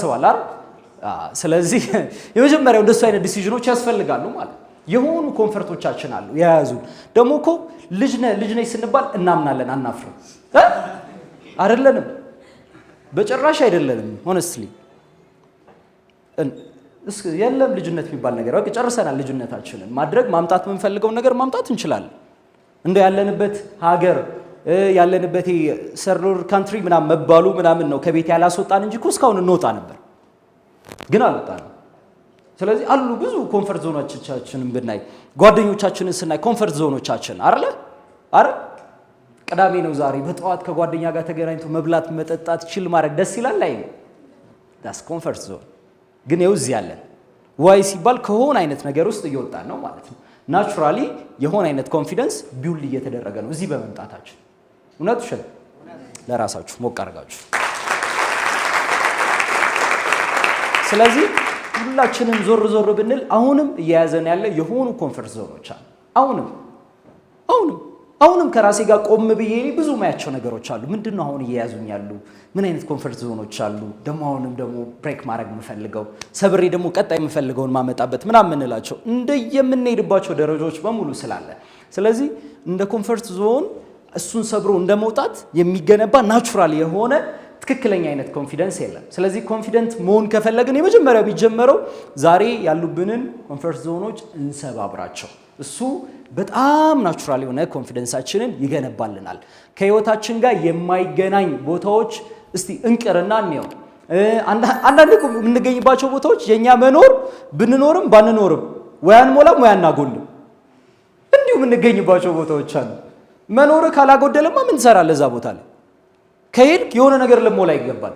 ሰዋላር ስለዚህ የመጀመሪያው እንደሱ አይነት ዲሲዥኖች ያስፈልጋሉ ማለት የሆኑ ኮንፈርቶቻችን አሉ ያያዙ ደሞ እኮ ልጅ ነኝ ስንባል እናምናለን አናፍርም አይደለንም በጭራሽ አይደለንም ሆነስትሊ የለም ልጅነት የሚባል ነገር በቃ ጨርሰናል ልጅነታችንን ማድረግ ማምጣት የምንፈልገው ነገር ማምጣት እንችላለን እንደ ያለንበት ሀገር ያለንበት ሰርዶር ካንትሪ ምናምን መባሉ ምናምን ነው ከቤት ያላስወጣን እንጂ እኮ እስካሁን እንወጣ ነበር ግን አልወጣንም ስለዚህ አሉ ብዙ ኮንፈርት ዞኖቻችንን ብናይ ጓደኞቻችንን ስናይ ኮንፈርት ዞኖቻችን አይደል ቅዳሜ ነው ዛሬ በጠዋት ከጓደኛ ጋር ተገናኝቶ መብላት መጠጣት ቺል ማድረግ ደስ ይላል ላይ ዳስ ኮንፈርት ዞን ግን ይኸው እዚህ ያለን ዋይ ሲባል ከሆነ አይነት ነገር ውስጥ እየወጣን ነው ማለት ነው ናቹራሊ የሆነ አይነት ኮንፊደንስ ቢውል እየተደረገ ነው እዚህ በመምጣታችን እውነት ሸል ለራሳችሁ ሞቅ አድርጋችሁ ስለዚህ ሁላችንም ዞር ብንል አሁንም እያያዘን ያለ የሆኑ ኮንፈርት ዞኖች አሉ አሁንም ከራሴ ጋር ቆም ብዬ ብዙ ማያቸው ነገሮች አሉ ምንድነው አሁን እያያዙኝ ያሉ ምን አይነት ኮንፈርት ዞኖች አሉ ደሞ ብሬክ ማድረግ የምፈልገው ሰብሬ ደሞ ቀጣይ የምፈልገውን ማመጣበት ምናምን እንላቸው እንደየምንሄድባቸው ደረጃዎች በሙሉ ስላለ ስለዚህ እንደ ኮንፈርት ዞን እሱን ሰብሮ እንደመውጣት የሚገነባ ናቹራል የሆነ ትክክለኛ አይነት ኮንፊደንስ የለም ስለዚህ ኮንፊደንት መሆን ከፈለግን የመጀመሪያው ቢጀመረው ዛሬ ያሉብንን ኮንፈርት ዞኖች እንሰባብራቸው እሱ በጣም ናቹራል የሆነ ኮንፊደንሳችንን ይገነባልናል ከህይወታችን ጋር የማይገናኝ ቦታዎች እስቲ እንቅርና እንየው አንዳንድ የምንገኝባቸው ቦታዎች የኛ መኖር ብንኖርም ባንኖርም ወያን ሞላም ወያን አጎልም እንዲሁ የምንገኝባቸው ቦታዎች አሉ መኖር ካላጎደለማ ምን ትሰራለህ እዛ ቦታ ላይ ከሄድክ የሆነ ነገር ለሞላ ይገባል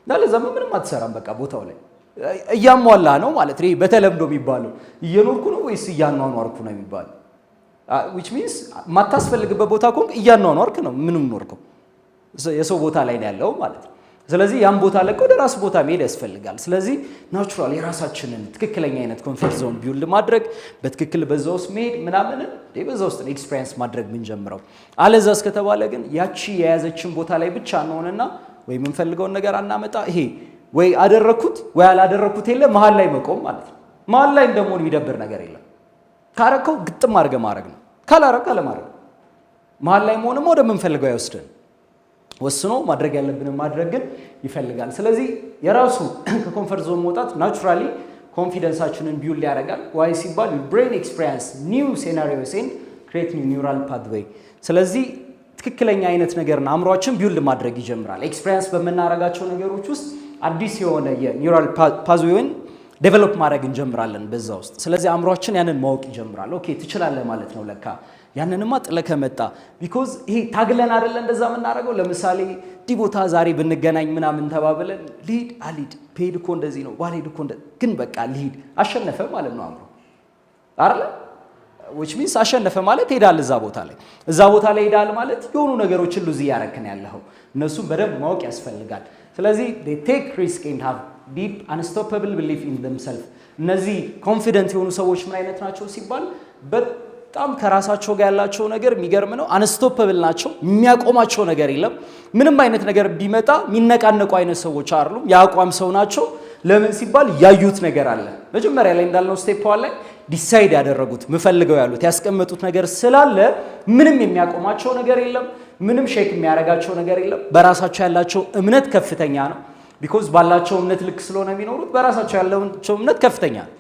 ለዛም ምንም አትሰራም በቃ ቦታው ላይ እያሟላ ነው ማለት ነው በተለምዶ የሚባለው እየኖርኩ ነው ወይስ እያኗኗርኩ ነው የሚባለው which means ማታስፈልግበት ቦታ ኮንክ እያኗኗርክ ነው ምንም ኖርከው የሰው ቦታ ላይ ነው ያለው ማለት ነው ስለዚህ ያን ቦታ ለቀው ወደ ራስ ቦታ መሄድ ያስፈልጋል ስለዚህ ናቹራል የራሳችንን ትክክለኛ አይነት ኮንፈርት ዞን ቢውል ማድረግ በትክክል በዛውስ መሄድ ምናምን በዛውስ ነው ኤክስፒሪየንስ ማድረግ ምን ጀምረው አለዛስ ከተባለ ግን ያቺ የያዘችን ቦታ ላይ ብቻ ነውና ወይ ምን ፈልገው ነገር አናመጣ ይሄ ወይ አደረኩት ወይ አላደረኩት የለ መሃል ላይ መቆም ማለት ነው መሃል ላይ እንደሞን የሚደብር ነገር የለም ካረከው ግጥም አድርገ ማድረግ ነው ካላረከ ለማድረግ መሃል ላይ መሆንም ወደ ምን ፈልገው ያወስደን ወስኖ ማድረግ ያለብን ማድረግ ግን ይፈልጋል ስለዚህ የራሱ ከኮንፈርት ዞን መውጣት ናቹራሊ ኮንፊደንሳችንን ቢውል ያደርጋል ዋይ ሲባል ብሬን ኤክስፒሪየንስ ኒው ሲናሪዮስ ኤንድ ክሬት ኒው ኒውራል ፓትዌይ ስለዚህ ትክክለኛ አይነት ነገርና አምሮአችን ቢውል ማድረግ ይጀምራል ኤክስፒሪየንስ በመናረጋቸው ነገሮች ውስጥ አዲስ የሆነ የኒውራል ፓትዌይን ዴቨሎፕ ማድረግ እንጀምራለን በዛ ውስጥ ስለዚህ አምሮአችን ያንን ማወቅ ይጀምራል ኦኬ ትችላለህ ማለት ነው ለካ ያንንማ ጥለከ መጣ ቢኮዝ ይሄ ታግለን አይደለ እንደዛ የምናረጋው ለምሳሌ ዲቦታ ዛሬ ብንገናኝ ምናምን ተባብለን ሊድ አሊድ ፔድ እኮ እንደዚህ ነው ዋሌድ እኮ ግን በቃ ሊድ አሸነፈ ማለት ነው አምሮ አይደለ which means አሸነፈ ማለት ሄዳል እዛ ቦታ ላይ ሄዳል ማለት የሆኑ ነገሮችን ሉዝ ያረከን ያለው እነሱም በደንብ ማወቅ ያስፈልጋል ስለዚህ they take risk and have deep unstoppable belief in themselves እነዚህ ኮንፊደንት የሆኑ ሰዎች ምን አይነት ናቸው ሲባል በጣም ከራሳቸው ጋር ያላቸው ነገር የሚገርም ነው አንስቶፐብል ናቸው የሚያቆማቸው ነገር የለም ምንም አይነት ነገር ቢመጣ የሚነቃነቁ አይነት ሰዎች አይደሉም ያቋም ሰው ናቸው ለምን ሲባል ያዩት ነገር አለ መጀመሪያ ላይ እንዳልነው ስቴፕ ላይ ዲሳይድ ያደረጉት ምፈልገው ያሉት ያስቀመጡት ነገር ስላለ ምንም የሚያቆማቸው ነገር የለም ምንም ሼክ የሚያረጋቸው ነገር የለም በራሳቸው ያላቸው እምነት ከፍተኛ ነው ቢኮዝ ባላቸው እምነት ልክ ስለሆነ የሚኖሩት በራሳቸው ያላቸው እምነት ከፍተኛ ነው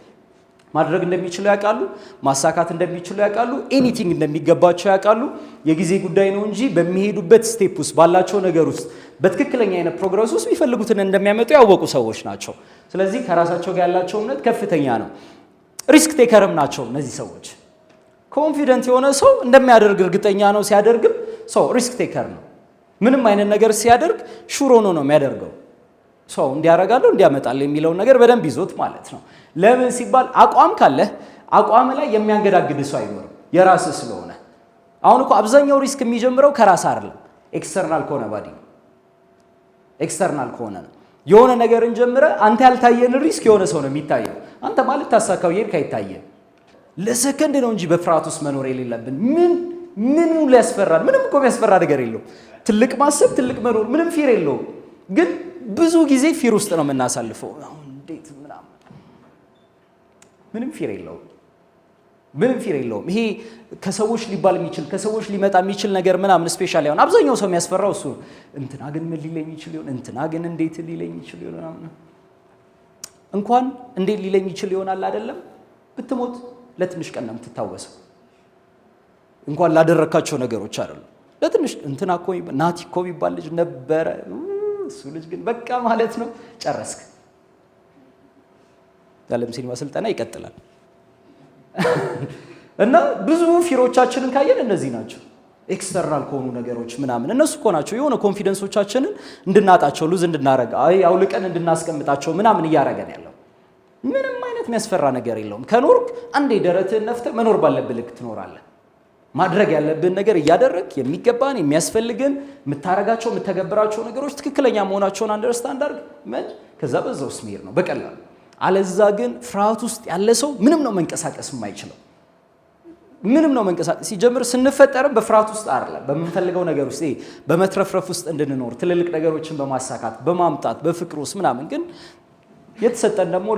ማድረግ እንደሚችሉ ያውቃሉ ማሳካት እንደሚችሉ ያውቃሉ ኤኒቲንግ እንደሚገባቸው ያውቃሉ የጊዜ ጉዳይ ነው እንጂ በሚሄዱበት ስቴፕ ውስጥ ባላቸው ነገር ውስጥ በትክክለኛ አይነት ፕሮግረስ ውስጥ የሚፈልጉትን እንደሚያመጡ ያወቁ ሰዎች ናቸው ስለዚህ ከራሳቸው ጋር ያላቸው እምነት ከፍተኛ ነው ሪስክ ቴከርም ናቸው እነዚህ ሰዎች ኮንፊደንት የሆነ ሰው እንደሚያደርግ እርግጠኛ ነው ሲያደርግም ሰው ሪስክ ቴከር ነው ምንም አይነት ነገር ሲያደርግ ሹር ሆኖ ነው የሚያደርገው ሰው እንዲያረጋለው እንዲያመጣል የሚለው ነገር በደንብ ይዞት ማለት ነው ለምን ሲባል አቋም ካለ አቋም ላይ የሚያንገዳግድ ሰው አይኖርም የራስ ስለሆነ አሁን እኮ አብዛኛው ሪስክ የሚጀምረው ከራስ አይደለም ኤክስተርናል ከሆነ ባዲ ኤክስተርናል ከሆነ ነው የሆነ ነገር እንጀምረ አንተ ያልታየን ሪስክ የሆነ ሰው ነው የሚታየው አንተ ማለት ታሳካው ይሄድ ካይታየ ለሰከንድ ነው እንጂ በፍርሃት ውስጥ መኖር የሌለብን ምን ሊያስፈራል ምንም እኮ የሚያስፈራ ነገር የለው ትልቅ ማሰብ ትልቅ መኖር ምንም ፊር የለው ግን ብዙ ጊዜ ፊር ውስጥ ነው የምናሳልፈው። አሁን እንዴት ምናምን ምንም ፊር የለውም። ይሄ ከሰዎች ሊባል የሚችል ከሰዎች ሊመጣ የሚችል ነገር ምናምን ስፔሻሊ አሁን አብዛኛው ሰው የሚያስፈራው እሱ እንትና ግን ምን ሊለኝ ይችል ይሆን እንትና ግን እንዴት ሊለኝ ይችል ይሆን ምናምን እንኳን እንዴት ሊለኝ ይችል ይሆናል አይደለም ብትሞት ለትንሽ ቀን ነው የምትታወሰው እንኳን ላደረካቸው ነገሮች አይደለም ለትንሽ እንትና እኮ ናቲ እኮ ቢባል ልጅ ነበረ እሱ ልጅ ግን በቃ ማለት ነው ጨረስክ ያለም ሲኒማ ስልጠና ይቀጥላል እና ብዙ ፊሮቻችንን ካየን እነዚህ ናቸው ኤክስተርናል ከሆኑ ነገሮች ምናምን እነሱ እኮ ናቸው የሆነ ኮንፊደንሶቻችንን እንድናጣቸው ሉዝ እንድናረጋ አውልቀን እንድናስቀምጣቸው ምናምን እያረገን ያለው ምንም አይነት የሚያስፈራ ነገር የለውም ከኖርክ አንዴ ደረትህን ነፍተህ መኖር ባለብህ ልክ ትኖራለህ ማድረግ ያለብን ነገር እያደረግ የሚገባን የሚያስፈልግን የምታረጋቸው የምተገብራቸው ነገሮች ትክክለኛ መሆናቸውን አንደርስታንድ አድርግ ምን ከዛ በዛው ስሜር ነው በቀላሉ አለዛ ግን ፍርሃት ውስጥ ያለ ሰው ምንም ነው መንቀሳቀስ የማይችለው ምንም ነው መንቀሳቀስ ሲጀምር ስንፈጠርም በፍርሃት ውስጥ አይደለም በመንፈልገው ነገር ውስጥ በመትረፍረፍ ውስጥ እንድንኖር ትልልቅ ነገሮችን በማሳካት በማምጣት በፍቅር ውስጥ ምናምን ግን የተሰጠን ደግሞ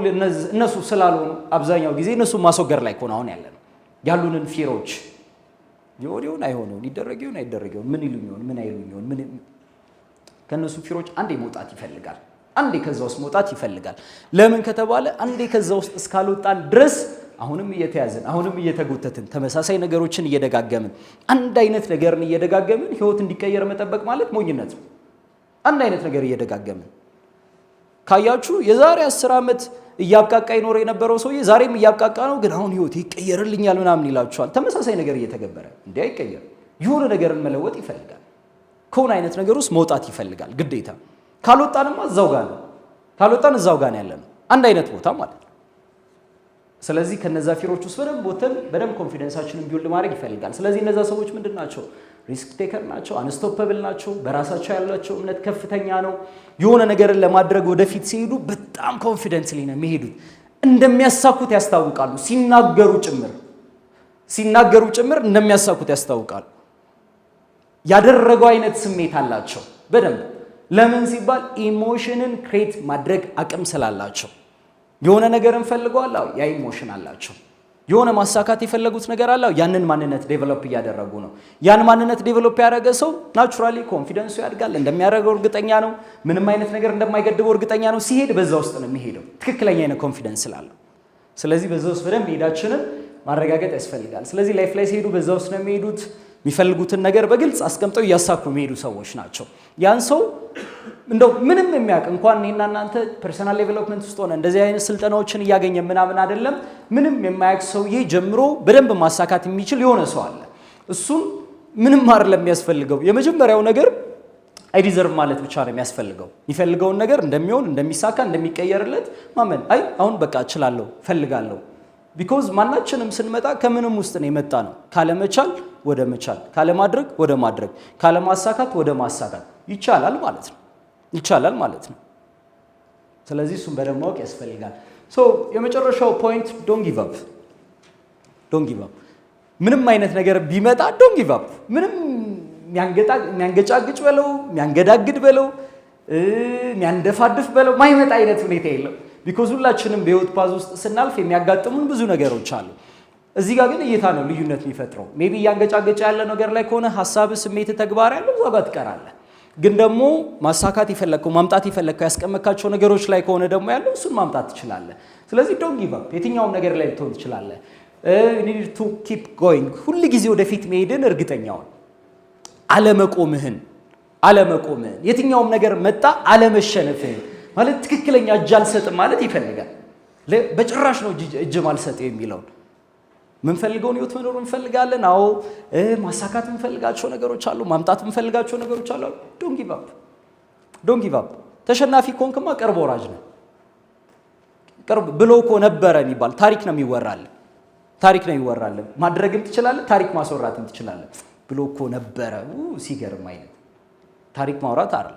እነሱ ስላልሆኑ አብዛኛው ጊዜ እነሱ ማስወገድ ላይ ሆነ አሁን ያሉንን ፊሮች ይሆን አይሆነውን ይደረግ ይሆን አይደረግው ምን ይሉኝ ይሆን ምን አይሉኝ ይሆን ምን ከነሱ ፊሮች አንዴ መውጣት ይፈልጋል አንዴ ከዛ ውስጥ መውጣት ይፈልጋል ለምን ከተባለ አንዴ ከዛ ውስጥ እስካልወጣን ድረስ አሁንም እየተያዘን አሁንም እየተጎተትን ተመሳሳይ ነገሮችን እየደጋገምን አንድ አይነት ነገርን እየደጋገምን ህይወት እንዲቀየር መጠበቅ ማለት ሞኝነት ነው አንድ አይነት ነገር እየደጋገምን ካያችሁ የዛሬ 10 ዓመት እያብቃቃ ይኖር የነበረው ሰውዬ ዛሬም እያብቃቃ ነው ግን አሁን ህይወት ይቀየርልኛል ምናምን ይላችኋል ተመሳሳይ ነገር እየተገበረ እንዴ አይቀየር የሆነ ነገርን መለወጥ ይፈልጋል ከሆነ አይነት ነገር ውስጥ መውጣት ይፈልጋል ግዴታ ካልወጣንማ እዛው ጋር ነው ያለነው አንድ አይነት ቦታ ማለት ነው ስለዚህ ከነዛ ፊሮች ውስጥ በደንብ ኮንፊደንሳችንን ቢውልድ ማድረግ ይፈልጋል ስለዚህ እነዛ ሰዎች ምንድናቸው ሪስክ ቴከር ናቸው አንስቶፐብል ናቸው በራሳቸው ያላቸው እምነት ከፍተኛ ነው የሆነ ነገርን ለማድረግ ወደፊት ሲሄዱ በጣም ኮንፊደንስሊ ነው የሚሄዱት እንደሚያሳኩት ያስታውቃሉ ሲናገሩ ጭምር እንደሚያሳኩት ያስታውቃሉ ያደረገው አይነት ስሜት አላቸው በደንብ ለምን ሲባል ኢሞሽንን ክሬት ማድረግ አቅም ስላላቸው የሆነ ነገርን ፈልገዋል ያ ኢሞሽን አላቸው የሆነ ማሳካት የፈለጉት ነገር አለ ያንን ማንነት ዴቨሎፕ ያደረጉ ነው ያን ማንነት ዴቨሎፕ ያደረገ ሰው ናቹራሊ ኮንፊደንሱ ያድጋል እንደሚያደርገው እርግጠኛ ነው ምንም አይነት ነገር እንደማይገድበው እርግጠኛ ነው ሲሄድ በዛ ውስጥ ነው የሚሄደው ትክክለኛ የሆነ ኮንፊደንስ ስላለው ስለዚህ በዛ ውስጥ በደንብ ሄዳችንን ማረጋገጥ ያስፈልጋል ስለዚህ ላይፍ ላይ ሲሄዱ በዛ ውስጥ ነው የሚሄዱት የሚፈልጉትን ነገር በግልጽ አስቀምጠው ያሳኩ የሚሄዱ ሰዎች ናቸው ያን ሰው እንደው ምንም የሚያውቅ እንኳን እኔና እናንተ ፐርሰናል ዴቨሎፕመንት ውስጥ ሆነ እንደዚህ አይነት ስልጠናዎችን እያገኘ ምናምን አይደለም ምንም የማያውቅ ሰውዬ ጀምሮ በደንብ ማሳካት የሚችል የሆነ ሰው አለ እሱም ምንም አይደለም የሚያስፈልገው የመጀመሪያው ነገር አይ ዲዘርቭ ማለት ብቻ ነው የሚያስፈልገው የሚፈልገውን ነገር እንደሚሆን እንደሚሳካ እንደሚቀየርለት ማመን አይ አሁን በቃ እችላለሁ ፈልጋለሁ ቢኮዝ ማናችንም ስንመጣ ከምንም ውስጥ ነው የመጣ ነው ካለመቻል ወደ መቻል ካለማድረግ ወደ ማድረግ ካለማሳካት ወደ ማሳካት ይቻላል ማለት ነው ስለዚህ እሱን በደንብ ማወቅ ያስፈልጋል ሶ የመጨረሻው ፖይንት ዶንት ጊቭ አፕ ምንም አይነት ነገር ቢመጣ ዶንት ጊቭ አፕ ምንም የሚያንገጫግጭ በለው የሚያንገዳግድ በለው የሚያንደፋድፍ በለው ማይመጣ አይነት ሁኔታ የለም ቢኮዝ ሁላችንም በህይወት ፓዝ ውስጥ ስናልፍ የሚያጋጥሙን ብዙ ነገሮች አሉ እዚህ ጋር ግን እይታ ነው ልዩነት የሚፈጥረው ሜቢ ያንገጫገጭ ያለ ነገር ላይ ከሆነ ሐሳብ ስሜት ተግባር ያለው እዛ ጋር ትቀራለህ ግን ደግሞ ማሳካት ይፈልከው ማምጣት ይፈልከው ያስቀመካቸው ነገሮች ላይ ከሆነ ደግሞ ያለው እሱን ማምጣት ትችላለህ ስለዚህ ዶንት ጊቭ አፕ የትኛውም ነገር ላይ ልትሆን ትችላለህ need to keep going ሁሉ ጊዜ ወደፊት መሄድን እርግጠኛውን አለመቆምህን የትኛውም ነገር መጣ አለመሸነፍህን ማለት ትክክለኛ እጅ አልሰጥም ማለት ይፈልጋል በጭራሽ ነው እጅ ማልሰጥ የሚለው ምንፈልገውን ህይወት መኖር እንፈልጋለን አዎ ማሳካት እንፈልጋቸው ነገሮች አሉ ማምጣት እንፈልጋቸው ነገሮች አሉ ዶንት ጊቭ አፕ ተሸናፊ ኮንክማ ቅርብ ወራጅ ነው ቅርብ ብሎ እኮ ነበረ የሚባል ታሪክ ነው ይወራል ማድረግም ትችላለህ ታሪክ ማስወራትም ትችላለህ ብሎ እኮ ነበረ ሲገርም አይነት ታሪክ ማውራት አይደል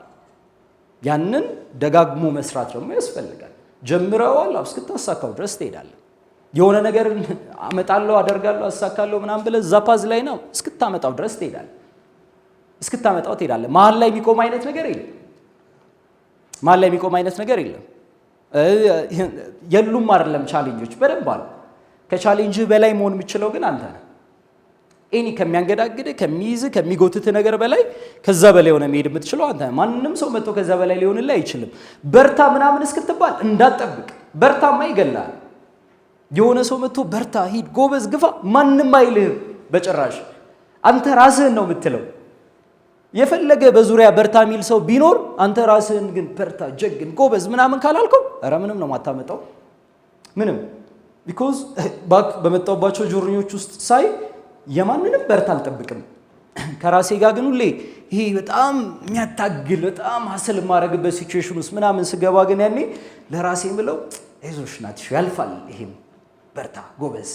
ያንን ደጋግሞ መስራት ደግሞ ያስፈልጋል ጀምረዋል እስክታሳካው ድረስ ትሄዳለህ የሆነ ነገር አመጣለሁ አደርጋለሁ አሳካለሁ ምናምን ብለህ ዛፓዝ ላይ ነው እስክታመጣው ድረስ ትሄዳለህ መሀል ላይ የሚቆም አይነት ነገር የለም መሀል ላይ የሚቆም አይነት ነገር የለም። የሉም አይደለም ቻሌንጆች በደንብ አሉ። ከቻሌንጅህ በላይ መሆን የምችለው ግን አንተ ነህ። ኤኒ ከሚያንገዳግድ ከሚይዝ ከሚጎትት ነገር በላይ ከዛ በላይ ሆነ መሄድ የምትችለው አንተ ነህ። ማንም ሰው መጥቶ ከዛ በላይ ሊሆንልህ አይችልም። በርታ ምናምን እስክትባል እንዳትጠብቅ። በርታማ ይገላል። የሆነ ሰው መጥቶ በርታ፣ ሂድ፣ ጎበዝ፣ ግፋ ማንም አይልህም በጭራሽ። አንተ ራስህን ነው የምትለው። የፈለገ በዙሪያ በርታ የሚል ሰው ቢኖር አንተ ራስህን ግን በርታ፣ ጀግን፣ ጎበዝ ምናምን ካላልከው ኧረ ምንም ነው የማታመጣው ምንም። ቢኮዝ በመጣሁባቸው ጆርኒዎች ውስጥ ሳይ የማንንም በርታ አልጠብቅም። ከራሴ ጋር ግን ሁሌ ይሄ በጣም የሚያታግል በጣም ሀስል የማደርግበት ሲቹዌሽን ውስጥ ምናምን ስገባ ግን ያኔ ለራሴ የምለው አይዞሽ ናትሽ ያልፋል፣ ይሄም በርታ ጎበዝ።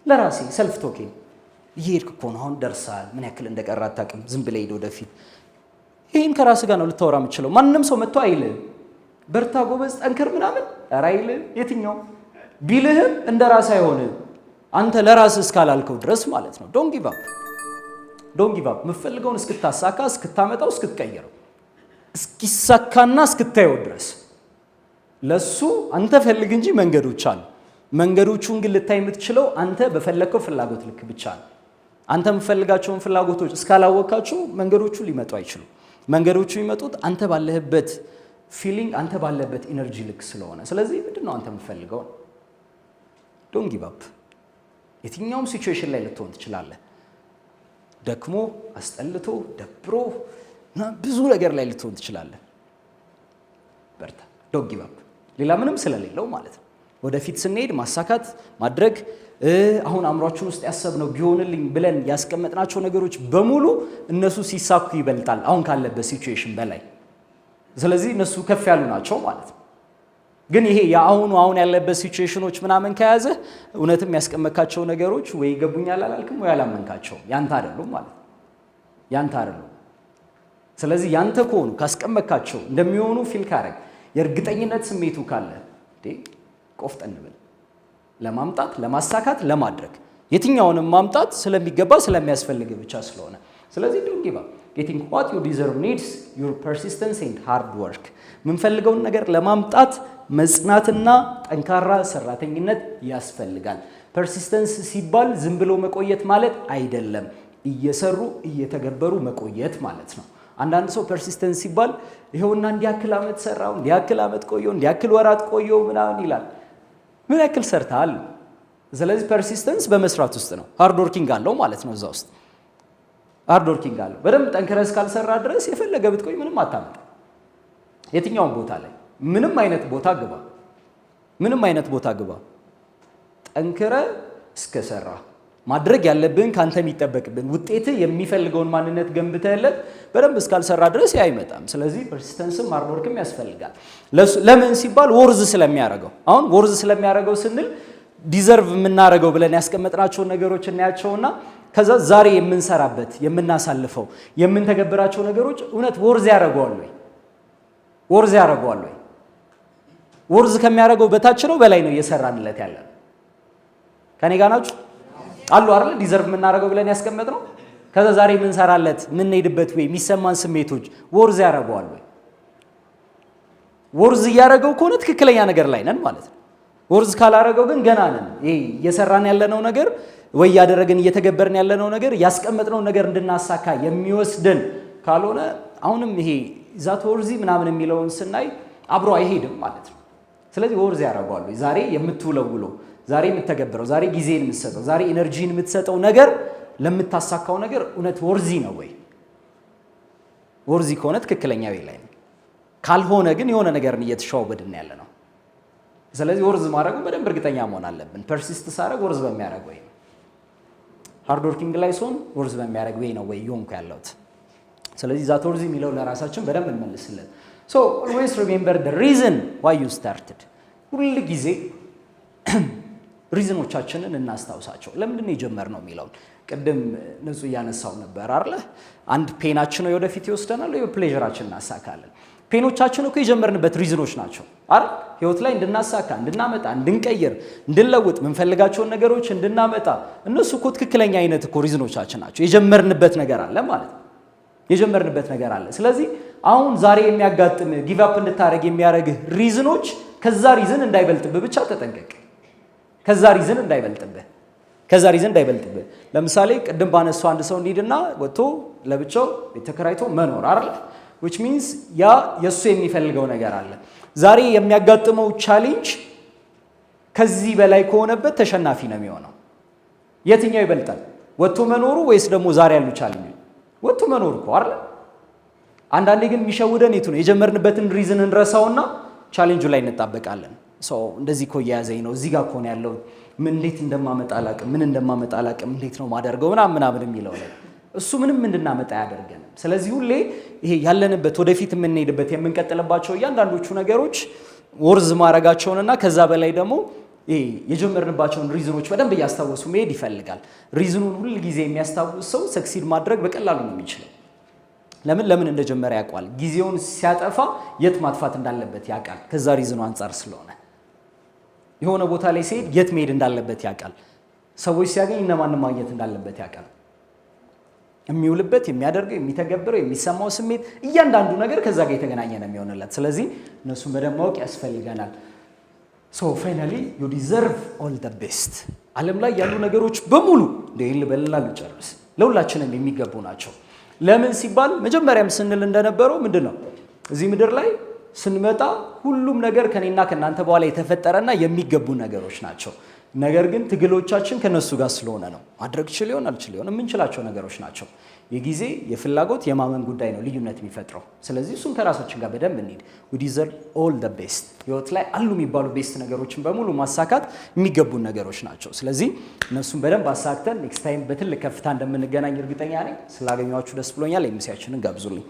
ለራሴ ሰልፍ ቶኪንግ እየሄድክ እኮ ነው፣ አሁን ደርሳል፣ ምን ያክል እንደቀረ አታውቅም፣ ዝም ብለህ ሂድ ወደፊት። ይህን ከራስህ ጋር ነው ልታወራ የምችለው። ማንም ሰው መጥቶ አይልህም በርታ ጎበዝ ጠንክር ምናምን ኧረ አይልህም። የትኛው ቢልህም እንደ ራስህ አይሆንም አንተ ለራስህ እስካላልከው ድረስ ማለት ነው። ዶንት ጊቭ አፕ የምትፈልገውን እስክታሳካ እስክታመጣው እስክትቀይረው እስኪሳካና እስክታየው ድረስ ለሱ አንተ ፈልግ እንጂ መንገዶች አሉ። መንገዶቹን ግን ልታይ የምትችለው አንተ በፈለግከው ፍላጎት ልክ ብቻ ነው። አንተ የምትፈልጋቸውን ፍላጎቶች እስካላወቃቸው መንገዶቹ ሊመጡ አይችሉም። መንገዶቹ የሚመጡት አንተ ባለህበት ፊሊንግ አንተ ባለበት ኢነርጂ ልክ ስለሆነ፣ ስለዚህ ምንድን ነው አንተ የምትፈልገው? ዶንት ጊቭ አፕ። የትኛውም ሲቹዌሽን ላይ ልትሆን ትችላለህ። ደክሞ አስጠልቶ ደብሮ ብዙ ነገር ላይ ልትሆን ትችላለህ። በርታ፣ ዶንት ጊቭ አፕ። ሌላ ምንም ስለሌለው ማለት ነው። ወደፊት ስንሄድ ማሳካት ማድረግ አሁን አእምሯችን ውስጥ ያሰብነው ቢሆንልኝ ብለን ያስቀመጥናቸው ነገሮች በሙሉ እነሱ ሲሳኩ ይበልጣል አሁን ካለበት ሲቹዌሽን በላይ። ስለዚህ እነሱ ከፍ ያሉ ናቸው ማለት ነው። ግን ይሄ አሁን ያለበት ሲቹዌሽኖች ምናምን ከያዘ እውነትም ያስቀመጥካቸው ነገሮች ወይ ይገቡኛል አላልክም ወይ አላመንካቸው ያንተ አይደሉም ማለት ነው። ያንተ አይደሉም። ስለዚህ ያንተ ከሆኑ ካስቀመጥካቸው እንደሚሆኑ ፊል ካረግ የእርግጠኝነት ስሜቱ ካለ ቆፍጠን ብል ለማምጣት ለማሳካት ለማድረግ የትኛውንም ማምጣት ስለሚገባ ስለሚያስፈልግ ብቻ ስለሆነ፣ ስለዚህ ዶንት ጊቭ አፕ። ጌቲንግ ዋት ዩ ዲዘርቭ ኒድስ ዩር ፐርሲስተንስ ኤንድ ሃርድ ወርክ። የምንፈልገውን ነገር ለማምጣት መጽናትና ጠንካራ ሰራተኝነት ያስፈልጋል። ፐርሲስተንስ ሲባል ዝም ብሎ መቆየት ማለት አይደለም፣ እየሰሩ እየተገበሩ መቆየት ማለት ነው። አንዳንድ ሰው ፐርሲስተንስ ሲባል ይኸውና እንዲያክል ዓመት ሰራው፣ እንዲያክል ዓመት ቆየው፣ እንዲያክል ወራት ቆየው ምናምን ይላል። ምን ያክል ሰርተሃል? ስለዚህ ፐርሲስተንስ በመስራት ውስጥ ነው። ሃርድ ወርኪንግ አለው ማለት ነው። እዛ ውስጥ ሃርድ ወርኪንግ አለው። በደንብ ጠንክረህ እስካልሰራ ድረስ የፈለገ ብትቆይ ምንም አታመጣ። የትኛውም ቦታ ላይ ምንም አይነት ቦታ ግባ፣ ጠንክረህ እስከሰራ ማድረግ ያለብን ካንተ የሚጠበቅብን ውጤት የሚፈልገውን ማንነት ገንብተህለት በደንብ እስካልሰራ ድረስ ያ አይመጣም። ስለዚህ ፐርሲስተንስም ሃርድ ወርክም ያስፈልጋል። ለምን ሲባል ወርዝ ስለሚያደርገው። አሁን ወርዝ ስለሚያደርገው ስንል ዲዘርቭ የምናደርገው ብለን ያስቀመጥናቸውን ነገሮች እናያቸውና ከዛ ዛሬ የምንሰራበት የምናሳልፈው የምንተገብራቸው ነገሮች እውነት ወርዝ ያደርገዋል ወይ? ወርዝ ከሚያደርገው በታች ነው በላይ ነው እየሰራንለት ያለ? ከኔ ጋር ናችሁ? አሉ አይደል? ዲዘርቭ የምናደርገው ብለን ያስቀመጥነው ከዛ ዛሬ የምንሰራለት የምንሄድበት ወይ የሚሰማን ስሜቶች ወርዝ ያደርገዋል ወይ? ወርዝ እያደረገው ከሆነ ትክክለኛ ነገር ላይ ነን ማለት ነው። ወርዝ ካላደረገው ግን ገና ነን። ይሄ እየሰራን ያለነው ነገር ወይ እያደረግን እየተገበርን ያለነው ነገር ያስቀመጥነው ነገር እንድናሳካ የሚወስደን ካልሆነ አሁንም ይሄ ዛት ወርዚ ምናምን የሚለውን ስናይ አብሮ አይሄድም ማለት ነው። ስለዚህ ወርዝ ያደርገዋል ወይ? ዛሬ የምትውለው ውሎ፣ ዛሬ የምትተገብረው፣ ዛሬ ጊዜን የምትሰጠው፣ ዛሬ ኤነርጂን የምትሰጠው ነገር ለምታሳካው ነገር እውነት ወርዚ ነው ወይ? ወርዚ ከሆነ ትክክለኛ ወይ ላይ ነው። ካልሆነ ግን የሆነ ነገርን እየተሸዋወድን ያለ ነው። ስለዚህ ወርዝ ማድረጉ በደንብ እርግጠኛ መሆን አለብን። ፐርሲስት ሳደርግ ወርዝ በሚያደርግ ወይ ነው። ሃርድ ወርኪንግ ላይ ሲሆን ወርዝ በሚያደርግ ወይ ነው ወይ እየሆንኩ ያለሁት። ስለዚህ ዛት ወርዝ የሚለው ለራሳችን በደንብ እንመልስልን። ሶ ኦልዌይስ ሪሜምበር ዘ ሪዝን ዋይ ዩ ስታርትድ። ሁል ጊዜ ሪዝኖቻችንን እናስታውሳቸው። ለምንድን ነው የጀመርነው የሚለውን ቅድም ንጹህ እያነሳው ነበር አይደል? አንድ ፔናችን ነው ወደፊት ይወስደናል ወይ ፕሌዥራችን እናሳካለን። ፔኖቻችን እኮ የጀመርንበት ሪዝኖች ናቸው አይደል? ህይወት ላይ እንድናሳካ፣ እንድናመጣ፣ እንድንቀይር፣ እንድንለውጥ የምንፈልጋቸውን ነገሮች እንድናመጣ እነሱ እኮ ትክክለኛ አይነት እኮ ሪዝኖቻችን ናቸው። የጀመርንበት ነገር አለ ማለት ነው። የጀመርንበት ነገር አለ። ስለዚህ አሁን ዛሬ የሚያጋጥም ጊቭ አፕ እንድታረግ የሚያረግህ ሪዝኖች ከዛ ሪዝን እንዳይበልጥብህ ብቻ ተጠንቀቅ። ከዛ ሪዝን እንዳይበልጥብህ ለምሳሌ ቅድም ባነሳው አንድ ሰው እንዲድና ወጥቶ ለብቻው ቤት ተከራይቶ መኖር አይደል which means ያ የሱ የሚፈልገው ነገር አለ። ዛሬ የሚያጋጥመው ቻሌንጅ ከዚህ በላይ ከሆነበት ተሸናፊ ነው የሚሆነው። የትኛው ይበልጣል? ወጥቶ መኖሩ ወይስ ደግሞ ዛሬ ያሉ ቻሌንጅ? ወጥቶ መኖር እኮ አይደል? አንዳንዴ ግን የሚሸውደን የቱ ነው? የጀመርንበትን ሪዝን እንረሳውና ቻሌንጁ ላይ እንጣበቃለን። እንደዚህ እኮ እየያዘኝ ነው፣ እዚህ ጋር እኮ ነው ያለው፣ ምን እንዴት እንደማመጣ አላቅም፣ እንዴት ነው ማደርገው ምናምን የሚለው ላይ እሱ ምንም እንድናመጣ ያደርገንም። ስለዚህ ሁሌ ይሄ ያለንበት ወደፊት የምንሄድበት የምንቀጥልባቸው እያንዳንዶቹ ነገሮች ወርዝ ማድረጋቸውንና ከዛ በላይ ደግሞ ይሄ የጀመርንባቸውን ሪዝኖች በደንብ እያስታወሱ መሄድ ይፈልጋል። ሪዝኑን ሁል ጊዜ የሚያስታውስ ሰው ሰክሲድ ማድረግ በቀላሉ ነው የሚችለው። ለምን እንደጀመረ ያውቃል። ጊዜውን ሲያጠፋ የት ማጥፋት እንዳለበት ያውቃል። ከዛ ሪዝኑ አንጻር ስለሆነ የሆነ ቦታ ላይ ሲሄድ የት መሄድ እንዳለበት ያውቃል። ሰዎች ሲያገኝ እነማን ማግኘት እንዳለበት ያውቃል። የሚውልበት፣ የሚያደርገው፣ የሚተገብረው፣ የሚሰማው ስሜት እያንዳንዱ ነገር ከዛ ጋር የተገናኘ ነው የሚሆንለት። ስለዚህ እነሱን በደንብ ማወቅ ያስፈልገናል። ፋይናሊ ዩ ዲዘርቭ ኦል ዘ ቤስት። ዓለም ላይ ያሉ ነገሮች በሙሉ እንደይል በለላ ልጨርስ ለሁላችንም የሚገቡ ናቸው። ለምን ሲባል መጀመሪያም ስንል እንደነበረው ምንድነው እዚህ ምድር ላይ ስንመጣ ሁሉም ነገር ከኔና ከናንተ በኋላ የተፈጠረና የሚገቡ ነገሮች ናቸው። ነገር ግን ትግሎቻችን ከነሱ ጋር ስለሆነ ነው። ማድረግ ይችል ይሆን አልችል ይሆን የምንችላቸው ነገሮች ናቸው። የጊዜ የፍላጎት የማመን ጉዳይ ነው ልዩነት የሚፈጥረው። ስለዚህ እሱን ከራሳችን ጋር በደንብ እንሂድ። we deserve all the best። ህይወት ላይ አሉ የሚባሉ ቤስት ነገሮችን በሙሉ ማሳካት የሚገቡን ነገሮች ናቸው። ስለዚህ እነሱን በደንብ አሳክተን ኔክስት ታይም በትልቅ ከፍታ እንደምንገናኝ እርግጠኛ ነኝ። ስላገኘኋችሁ ደስ ብሎኛል። ኤምሲያችንን ጋብዙልኝ።